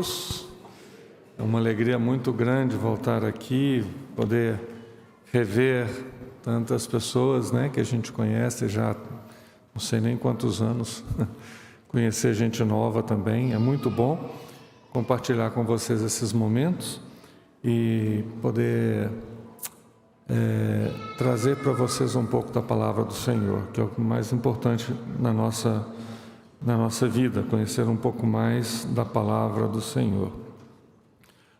todos. É uma alegria muito grande voltar aqui, poder rever tantas pessoas, né, que a gente conhece já não sei nem quantos anos, conhecer gente nova também. É muito bom compartilhar com vocês esses momentos e poder trazer para vocês um pouco da palavra do Senhor, que é o mais importante na nossa vida, conhecer um pouco mais da palavra do Senhor.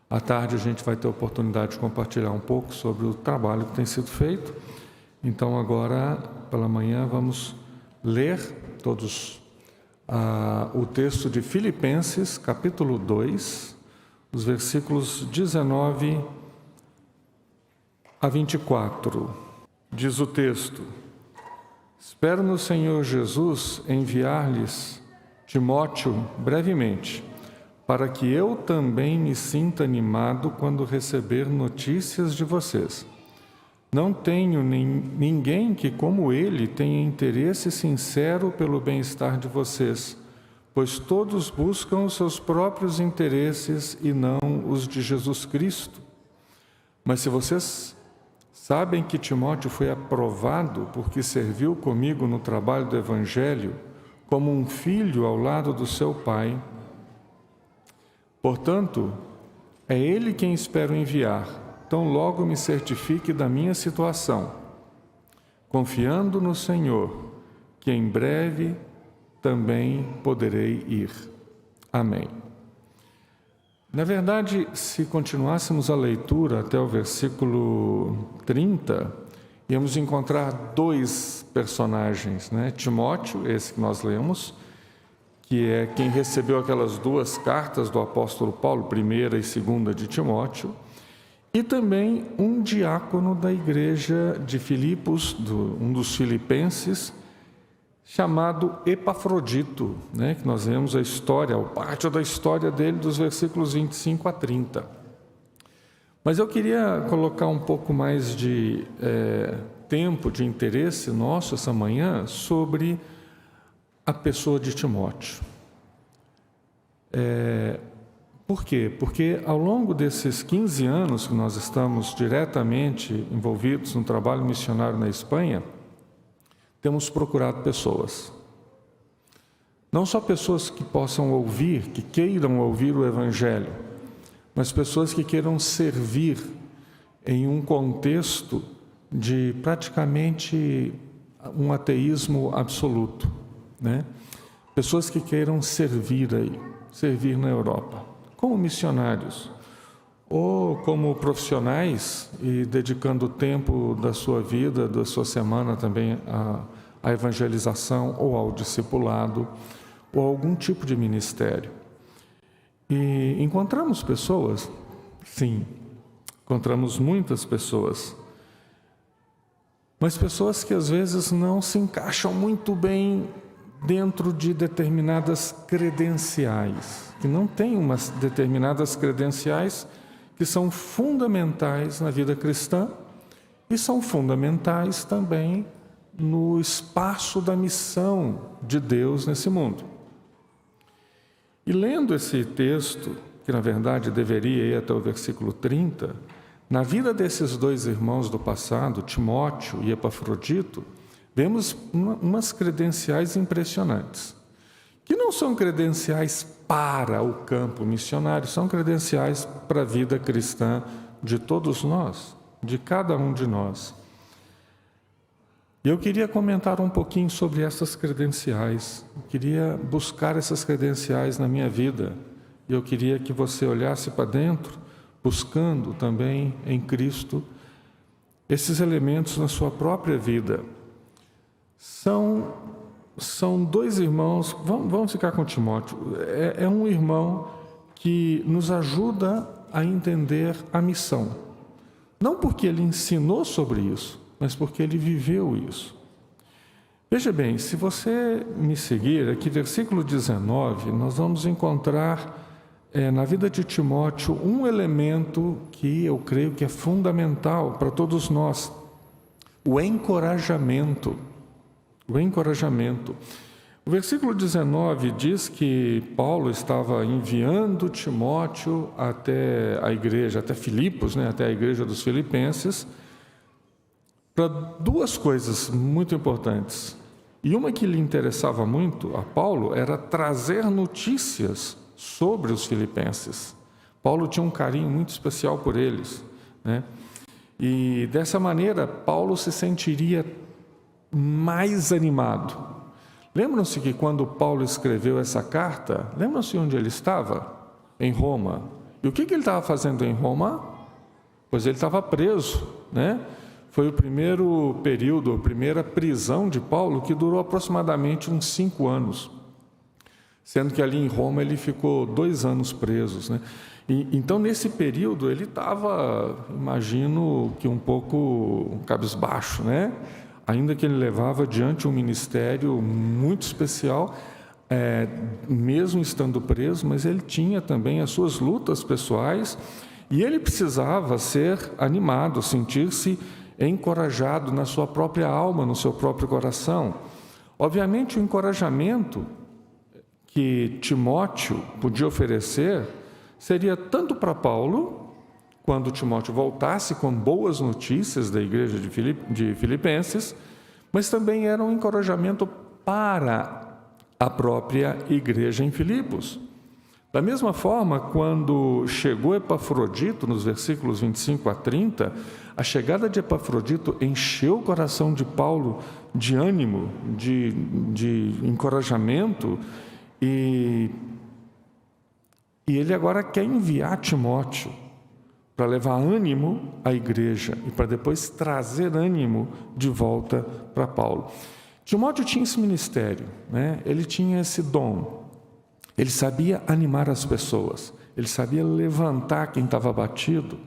À tarde a gente vai ter a oportunidade de compartilhar um pouco sobre o trabalho que tem sido feito. Então agora, pela manhã, vamos ler todos o texto de Filipenses, capítulo 2, os versículos 19 a 24. Diz o texto: Espero no Senhor Jesus enviar-lhes Timóteo brevemente, para que eu também me sinta animado quando receber notícias de vocês. Não tenho ninguém que, como ele, tenha interesse sincero pelo bem-estar de vocês, pois todos buscam os seus próprios interesses e não os de Jesus Cristo. Mas se vocês sabem que Timóteo foi aprovado porque serviu comigo no trabalho do Evangelho, como um filho ao lado do seu pai. Portanto, é ele quem espero enviar, tão logo me certifique da minha situação, confiando no Senhor, que em breve também poderei ir. Amém. Na verdade, se continuássemos a leitura até o versículo 30, íamos encontrar dois personagens, né? Timóteo, esse que nós lemos, que é quem recebeu aquelas duas cartas do apóstolo Paulo, primeira e segunda de Timóteo, e também um diácono da igreja de Filipos, um dos filipenses, chamado Epafrodito, né? Que nós vemos a história, o pátio da história dele, dos versículos 25 a 30. Mas eu queria colocar um pouco mais de tempo, de interesse nosso essa manhã sobre a pessoa de Timóteo. Por quê? Porque ao longo desses 15 anos que nós estamos diretamente envolvidos no trabalho missionário na Espanha, temos procurado pessoas. Não só pessoas que possam ouvir, que queiram ouvir o Evangelho, mas pessoas que queiram servir em um contexto de praticamente um ateísmo absoluto, né? Pessoas que queiram servir na Europa, como missionários, ou como profissionais e dedicando o tempo da sua vida, da sua semana também à evangelização ou ao discipulado, ou algum tipo de ministério. E encontramos pessoas, sim, encontramos muitas pessoas, mas pessoas que às vezes não se encaixam muito bem dentro de determinadas credenciais, que não têm umas determinadas credenciais que são fundamentais na vida cristã e são fundamentais também no espaço da missão de Deus nesse mundo. E lendo esse texto, que na verdade deveria ir até o versículo 30, na vida desses dois irmãos do passado, Timóteo e Epafrodito, vemos umas credenciais impressionantes, que não são credenciais para o campo missionário, são credenciais para a vida cristã de todos nós, de cada um de nós. E eu queria comentar um pouquinho sobre essas credenciais, eu queria buscar essas credenciais na minha vida, e eu queria que você olhasse para dentro, buscando também em Cristo esses elementos na sua própria vida. São dois irmãos, vamos ficar com Timóteo, é um irmão que nos ajuda a entender a missão. Não porque ele ensinou sobre isso, mas porque ele viveu isso. Veja bem, se você me seguir, aqui versículo 19, nós vamos encontrar na vida de Timóteo um elemento que eu creio que é fundamental para todos nós, o encorajamento. O encorajamento. O versículo 19 diz que Paulo estava enviando Timóteo até a igreja, até Filipos, até a igreja dos Filipenses, para duas coisas muito importantes. E uma que lhe interessava muito a Paulo era trazer notícias sobre os filipenses. Paulo tinha um carinho muito especial por eles, E dessa maneira, Paulo se sentiria mais animado. Lembram-se que quando Paulo escreveu essa carta, lembram-se onde ele estava? Em Roma. E o que ele estava fazendo em Roma? Pois ele estava preso, Foi o primeiro período, a primeira prisão de Paulo, que durou aproximadamente uns 5 anos. Sendo que ali em Roma ele ficou 2 anos preso, Então, nesse período, ele estava, imagino que um pouco cabisbaixo, Ainda que ele levava adiante um ministério muito especial, mesmo estando preso, mas ele tinha também as suas lutas pessoais e ele precisava ser animado, sentir-se encorajado na sua própria alma, no seu próprio coração. Obviamente, o encorajamento que Timóteo podia oferecer seria tanto para Paulo, quando Timóteo voltasse com boas notícias da igreja de Filipenses, mas também era um encorajamento para a própria igreja em Filipos. Da mesma forma, quando chegou Epafrodito, nos versículos 25 a 30, a chegada de Epafrodito encheu o coração de Paulo de ânimo, de encorajamento, e ele agora quer enviar Timóteo para levar ânimo à igreja e para depois trazer ânimo de volta para Paulo. Timóteo tinha esse ministério, Ele tinha esse dom. Ele sabia animar as pessoas, ele sabia levantar quem estava abatido,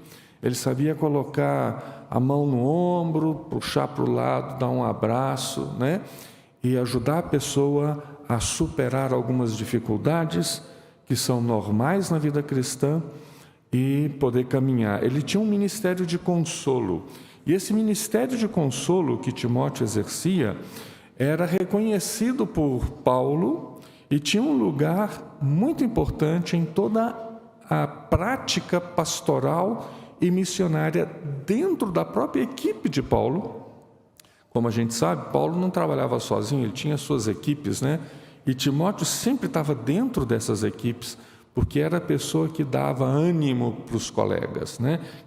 ele sabia colocar a mão no ombro, puxar para o lado, dar um abraço, E ajudar a pessoa a superar algumas dificuldades que são normais na vida cristã e poder caminhar. Ele tinha um ministério de consolo. E esse ministério de consolo que Timóteo exercia era reconhecido por Paulo e tinha um lugar muito importante em toda a prática pastoral e missionária dentro da própria equipe de Paulo. Como a gente sabe, Paulo não trabalhava sozinho, ele tinha suas equipes, E Timóteo sempre estava dentro dessas equipes, porque era a pessoa que dava ânimo para os colegas,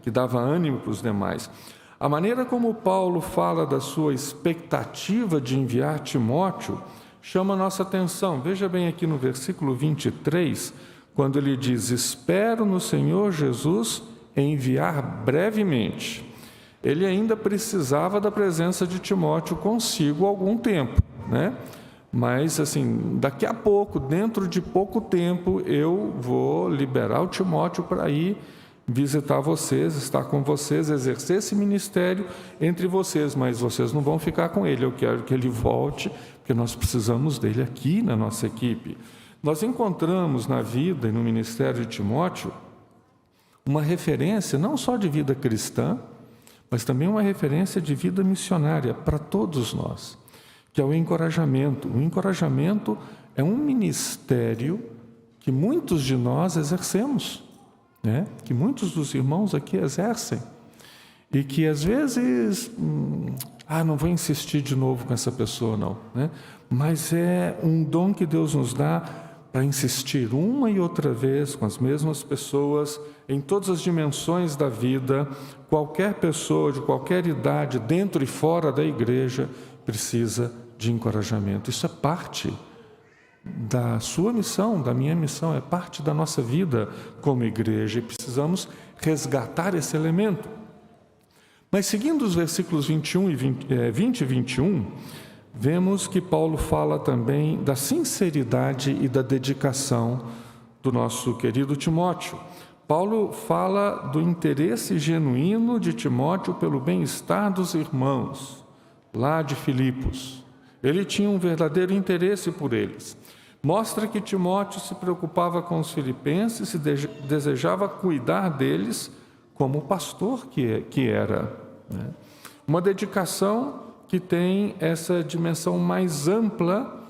Que dava ânimo para os demais. A maneira como Paulo fala da sua expectativa de enviar Timóteo chama a nossa atenção. Veja bem aqui no versículo 23, quando ele diz: espero no Senhor Jesus enviar brevemente. Ele ainda precisava da presença de Timóteo consigo há algum tempo, Mas, daqui a pouco, dentro de pouco tempo, eu vou liberar o Timóteo para ir visitar vocês, estar com vocês, exercer esse ministério entre vocês, mas vocês não vão ficar com ele. Eu quero que ele volte, porque nós precisamos dele aqui na nossa equipe. Nós encontramos na vida e no ministério de Timóteo uma referência não só de vida cristã, mas também uma referência de vida missionária para todos nós, que é o encorajamento. O encorajamento é um ministério que muitos de nós exercemos, que muitos dos irmãos aqui exercem, e que às vezes, não vou insistir de novo com essa pessoa não, mas é um dom que Deus nos dá para insistir uma e outra vez com as mesmas pessoas, em todas as dimensões da vida. Qualquer pessoa de qualquer idade, dentro e fora da igreja, precisa de encorajamento. Isso é parte da sua missão, da minha missão, é parte da nossa vida como igreja, e precisamos resgatar esse elemento. Mas seguindo os versículos 20 e 21, vemos que Paulo fala também da sinceridade e da dedicação do nosso querido Timóteo. Paulo fala do interesse genuíno de Timóteo pelo bem-estar dos irmãos lá de Filipos. Ele tinha um verdadeiro interesse por eles. Mostra que Timóteo se preocupava com os filipenses e desejava cuidar deles como pastor que era. Uma dedicação que tem essa dimensão mais ampla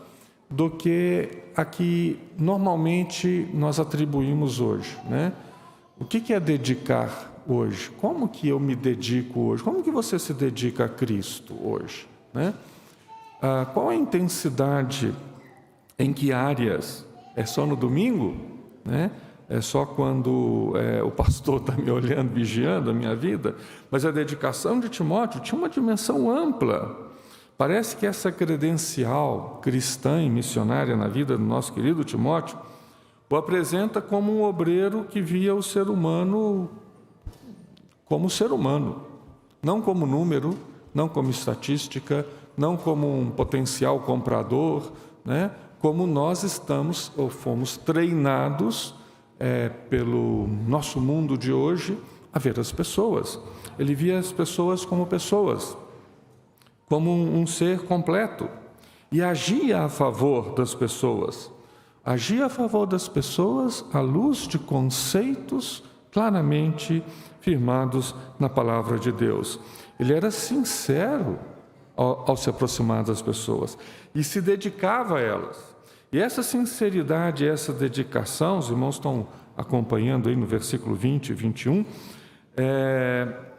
do que a que normalmente nós atribuímos hoje, né? O que é dedicar hoje? Como que eu me dedico hoje? Como que você se dedica a Cristo hoje, né? Qual a intensidade, em que áreas? É só no domingo, né? É só quando o pastor está me olhando, vigiando a minha vida? Mas a dedicação de Timóteo tinha uma dimensão ampla. Parece que essa credencial cristã e missionária na vida do nosso querido Timóteo o apresenta como um obreiro que via o ser humano como ser humano, não como número, não como estatística, não como um potencial comprador, né? Como nós estamos ou fomos treinados pelo nosso mundo de hoje a ver as pessoas. Ele via as pessoas, como um ser completo, e agia a favor das pessoas. Agia a favor das pessoas à luz de conceitos claramente firmados na palavra de Deus. Ele era sincero ao se aproximar das pessoas e se dedicava a elas. E essa sinceridade, essa dedicação, os irmãos estão acompanhando aí no versículo 20 e 21,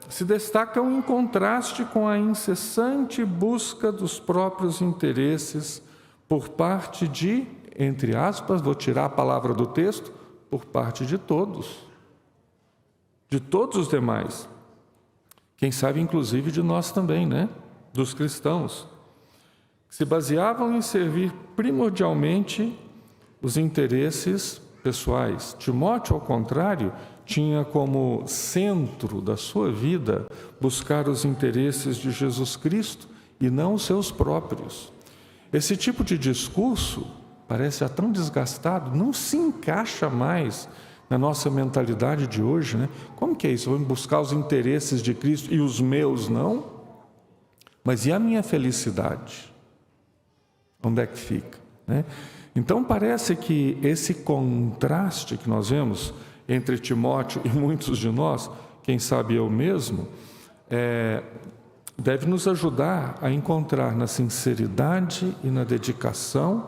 se destacam em contraste com a incessante busca dos próprios interesses por parte de, entre aspas, vou tirar a palavra do texto, por parte de todos os demais. Quem sabe, inclusive, de nós também, né? Dos cristãos, que se baseavam em servir primordialmente os interesses pessoais. Timóteo, ao contrário, tinha como centro da sua vida buscar os interesses de Jesus Cristo e não os seus próprios. Esse tipo de discurso parece já tão desgastado, não se encaixa mais na nossa mentalidade de hoje, né? Como que é isso? Vamos buscar os interesses de Cristo e os meus não? Mas e a minha felicidade? Onde é que fica, né? Então parece que esse contraste que nós vemos entre Timóteo e muitos de nós, quem sabe eu mesmo, deve nos ajudar a encontrar na sinceridade e na dedicação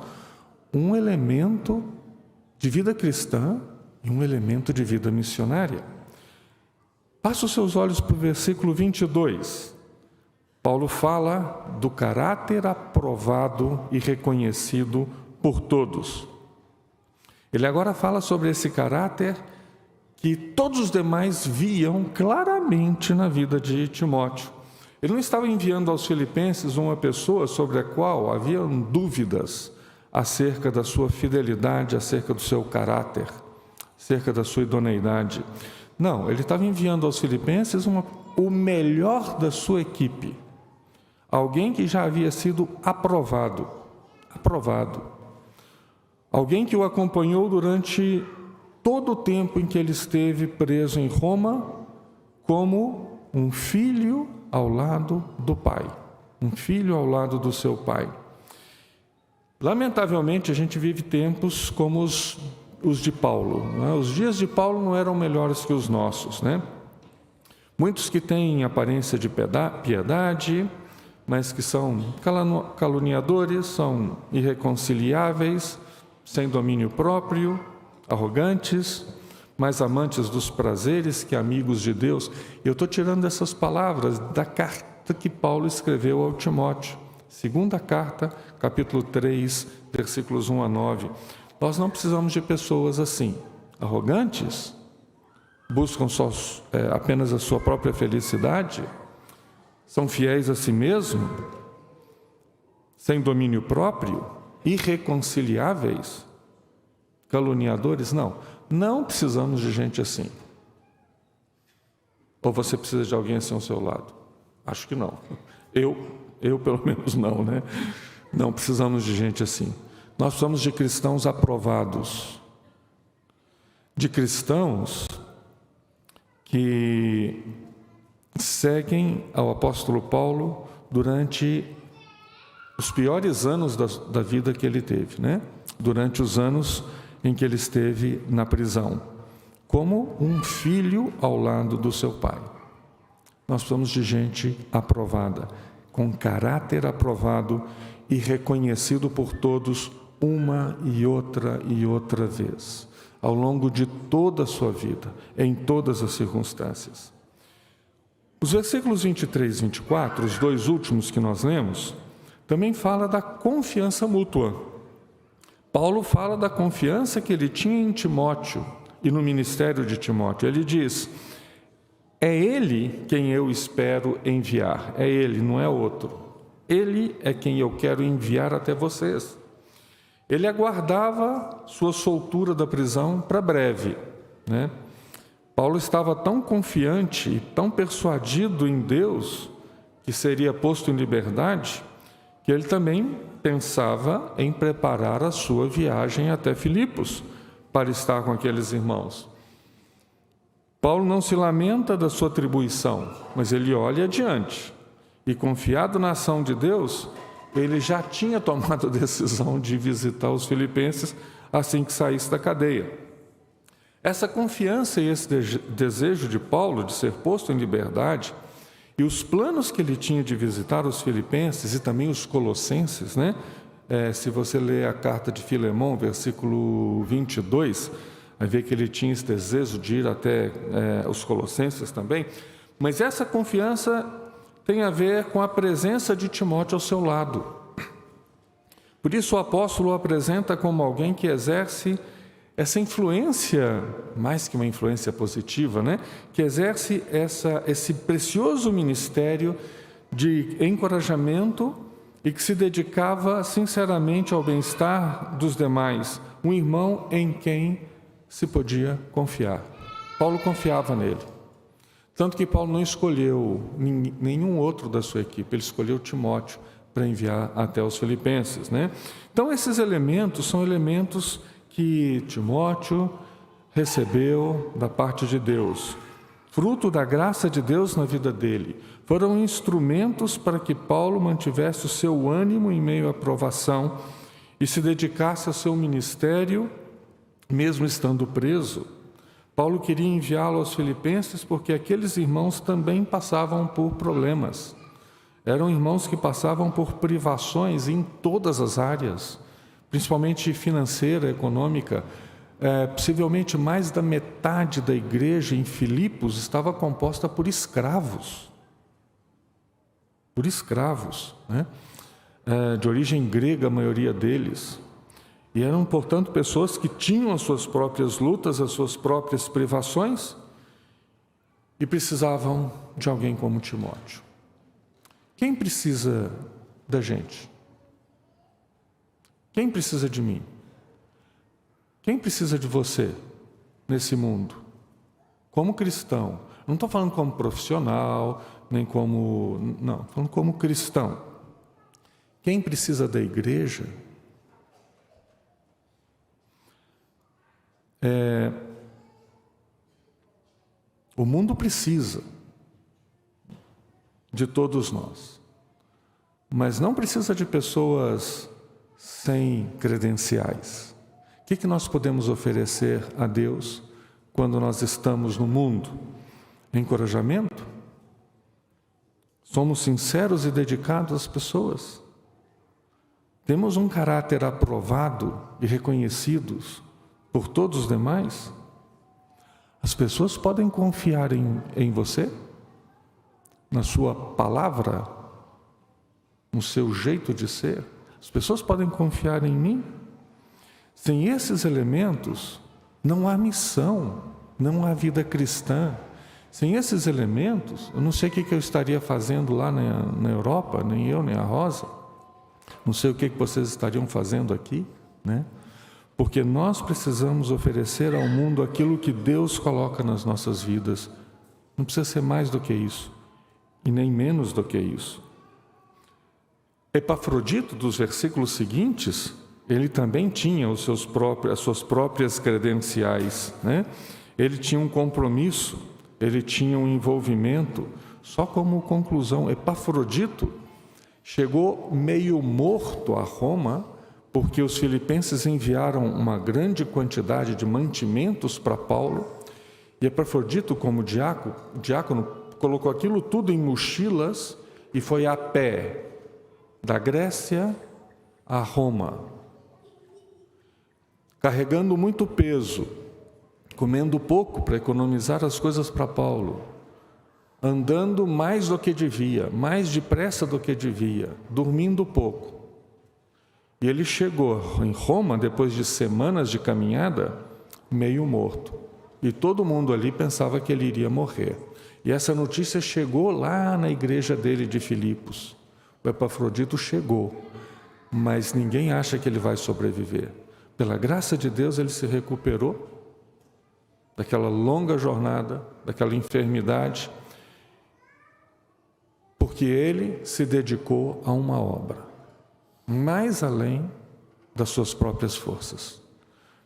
um elemento de vida cristã e um elemento de vida missionária. Passa os seus olhos para o versículo 22. Paulo fala do caráter aprovado e reconhecido por todos. Ele agora fala sobre esse caráter que todos os demais viam claramente na vida de Timóteo. Ele não estava enviando aos filipenses uma pessoa sobre a qual haviam dúvidas acerca da sua fidelidade, acerca do seu caráter, acerca da sua idoneidade. Não, ele estava enviando aos filipenses o melhor da sua equipe. Alguém que já havia sido aprovado. Alguém que o acompanhou durante todo o tempo em que ele esteve preso em Roma, como um filho ao lado do pai, um filho ao lado do seu pai. Lamentavelmente, a gente vive tempos como os de Paulo, né? Os dias de Paulo não eram melhores que os nossos, né? Muitos que têm aparência de piedade, mas que são caluniadores, são irreconciliáveis, sem domínio próprio, arrogantes, mais amantes dos prazeres que amigos de Deus. Eu estou tirando essas palavras da carta que Paulo escreveu ao Timóteo. Segunda carta, capítulo 3, versículos 1 a 9. Nós não precisamos de pessoas assim, arrogantes, buscam apenas a sua própria felicidade, são fiéis a si mesmo, sem domínio próprio, irreconciliáveis, caluniadores. Não precisamos de gente assim. Ou você precisa de alguém assim ao seu lado? Acho que não. Eu pelo menos não, né? Não precisamos de gente assim. Nós precisamos de cristãos aprovados, de cristãos que seguem ao apóstolo Paulo durante os piores anos da vida que ele teve, né? Durante os anos em que ele esteve na prisão, como um filho ao lado do seu pai. Nós precisamos de gente aprovada, com caráter aprovado e reconhecido por todos uma e outra vez, ao longo de toda a sua vida, em todas as circunstâncias. Os versículos 23 e 24, os dois últimos que nós lemos, também fala da confiança mútua. Paulo fala da confiança que ele tinha em Timóteo e no ministério de Timóteo. Ele diz: é ele quem eu espero enviar, é ele, não é outro. Ele é quem eu quero enviar até vocês. Ele aguardava sua soltura da prisão para breve, né? Paulo estava tão confiante e tão persuadido em Deus que seria posto em liberdade, que ele também pensava em preparar a sua viagem até Filipos para estar com aqueles irmãos. Paulo não se lamenta da sua atribuição, mas ele olha adiante e, confiado na ação de Deus, ele já tinha tomado a decisão de visitar os filipenses assim que saísse da cadeia. Essa confiança e esse desejo de Paulo de ser posto em liberdade e os planos que ele tinha de visitar os filipenses e também os colossenses, né? Se você ler a carta de Filemão, versículo 22, vai ver que ele tinha esse desejo de ir até os colossenses também. Mas essa confiança tem a ver com a presença de Timóteo ao seu lado. Por isso o apóstolo o apresenta como alguém que exerce essa influência, mais que uma influência positiva, né? Que exerce esse precioso ministério de encorajamento e que se dedicava sinceramente ao bem-estar dos demais, um irmão em quem se podia confiar. Paulo confiava nele. Tanto que Paulo não escolheu nenhum outro da sua equipe, ele escolheu Timóteo para enviar até os filipenses, né? Então esses elementos são elementos que Timóteo recebeu da parte de Deus, fruto da graça de Deus na vida dele. Foram instrumentos para que Paulo mantivesse o seu ânimo em meio à provação e se dedicasse ao seu ministério, mesmo estando preso. Paulo queria enviá-lo aos filipenses porque aqueles irmãos também passavam por problemas. Eram irmãos que passavam por privações em todas as áreas, principalmente financeira, econômica. Possivelmente mais da metade da igreja em Filipos estava composta por escravos. Né? De origem grega, a maioria deles. E eram, portanto, pessoas que tinham as suas próprias lutas, as suas próprias privações e precisavam de alguém como Timóteo. Quem precisa da gente? Quem precisa de mim? Quem precisa de você nesse mundo? Como cristão. Não estou falando como profissional, nem como... Não, estou falando como cristão. Quem precisa da igreja? O mundo precisa de todos nós, mas não precisa de pessoas sem credenciais. O que nós podemos oferecer a Deus quando nós estamos no mundo? Encorajamento? Somos sinceros e dedicados às pessoas? Temos um caráter aprovado e reconhecidos por todos os demais? As pessoas podem confiar em você? Na sua palavra? No seu jeito de ser? As pessoas podem confiar em mim? Sem esses elementos, não há missão, não há vida cristã. Sem esses elementos, eu não sei o que eu estaria fazendo lá na Europa, nem eu, nem a Rosa. Não sei o que vocês estariam fazendo aqui, né? Porque nós precisamos oferecer ao mundo aquilo que Deus coloca nas nossas vidas. Não precisa ser mais do que isso, e nem menos do que isso. Epafrodito, dos versículos seguintes, ele também tinha as suas próprias credenciais, né? Ele tinha um compromisso, ele tinha um envolvimento. Só como conclusão, Epafrodito chegou meio morto a Roma, porque os filipenses enviaram uma grande quantidade de mantimentos para Paulo, e Epafrodito, como diácono, colocou aquilo tudo em mochilas e foi a pé da Grécia a Roma. carregando muito peso, comendo pouco para economizar as coisas para Paulo, andando mais do que devia, mais depressa do que devia, dormindo pouco. E ele chegou em Roma, depois de semanas de caminhada, meio morto. E todo mundo ali pensava que ele iria morrer. E essa notícia chegou lá na igreja dele de Filipos. O Epafrodito chegou, mas ninguém acha que ele vai sobreviver. Pela graça de Deus, ele se recuperou daquela longa jornada, daquela enfermidade, porque ele se dedicou a uma obra, mais além das suas próprias forças.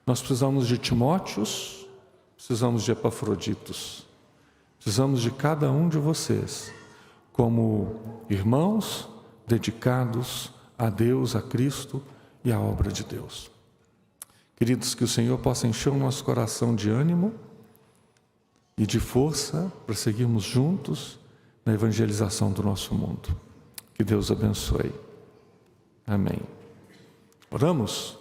Nós precisamos de Timóteos, precisamos de Epafroditos, precisamos de cada um de vocês, como irmãos dedicados a Deus, a Cristo e à obra de Deus. Queridos, que o Senhor possa encher o nosso coração de ânimo e de força para seguirmos juntos na evangelização do nosso mundo. Que Deus abençoe. Amém. Oramos?